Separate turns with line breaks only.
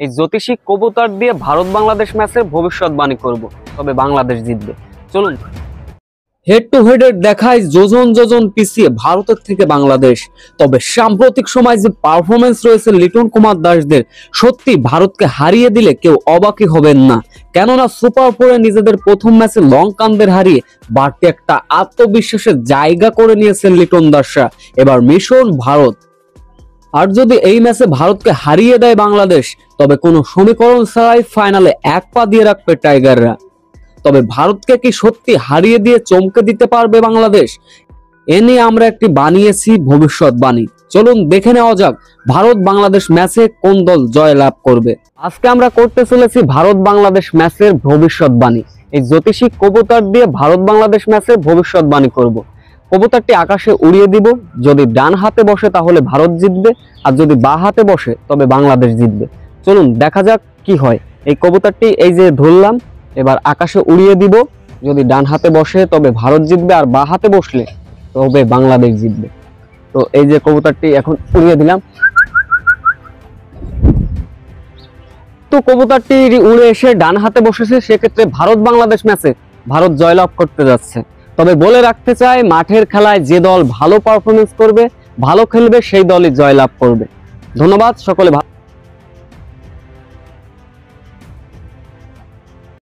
এই জ্যোতিষী কবুতর দিয়ে ভারত বাংলাদেশ ম্যাচের ভবিষ্যৎবাণী করব, তবে বাংলাদেশ জিতবে। চলুন। হেড টু হেডের দেখায় যোজন যোজন পিছিয়ে ভারতের থেকে বাংলাদেশ। তবে সাম্প্রতিক সময় যে পারফরমেন্স রয়েছে লিটন কুমার দাসদের, সত্যি ভারতকে হারিয়ে দিলে কেউ অবাকই হবেন না। কেননা সুপার ফোরে নিজেদের প্রথম ম্যাচে লঙ্কানদের হারিয়ে বাড়তি একটা আত্মবিশ্বাসের জায়গা করে নিয়েছেন লিটন দাসরা। এবার মিশন ভারত। আর যদি এই ম্যাচে ভারতকে হারিয়ে দেয় বাংলাদেশ, তবে কোনো সমীকরণ ছাড়াই ফাইনালে এক পা দিয়ে রাখবে টাইগাররা। তবে ভারতকে কি সত্যি হারিয়ে দিয়ে চমকে দিতে পারবে বাংলাদেশ? এ নিয়ে আমরা একটি বানিয়েছি ভবিষ্যৎবাণী। চলুন দেখে নেওয়া যাক ভারত বাংলাদেশ ম্যাচে কোন দল জয় লাভ করবে। আজকে আমরা করতে চলেছি ভারত বাংলাদেশ ম্যাচের ভবিষ্যৎবাণী। এই জ্যোতিষী কবুতর দিয়ে ভারত বাংলাদেশ ম্যাচের ভবিষ্যৎবাণী করব। কবুতরটি আকাশে উড়িয়ে দিব। যদি ডান হাতে বসে তাহলে ভারত জিতবে, আর যদি বাঁ হাতে বসে তবে বাংলাদেশ জিতবে। চলুন দেখা যাক কি হয়। এই কবুতরটি এই যে ধরলাম, এবার আকাশে উড়িয়ে দিব। যদি ডান হাতে বসে তবে ভারত জিতবে, আর বাঁ হাতে বসলে তবে বাংলাদেশ জিতবে। তো এই যে কবুতরটি এখন উড়িয়ে দিলাম। তো কবুতরটি উড়ে এসে ডান হাতে বসেছে, সেক্ষেত্রে ভারত বাংলাদেশ ম্যাচে ভারত জয়লাভ করতে যাচ্ছে। তবে বলে রাখতে চাই, মাঠের খেলায় যে দল ভালো পারফরমেন্স করবে, ভালো খেলবে, সেই দলই জয়লাভ করবে। ধন্যবাদ সকলে।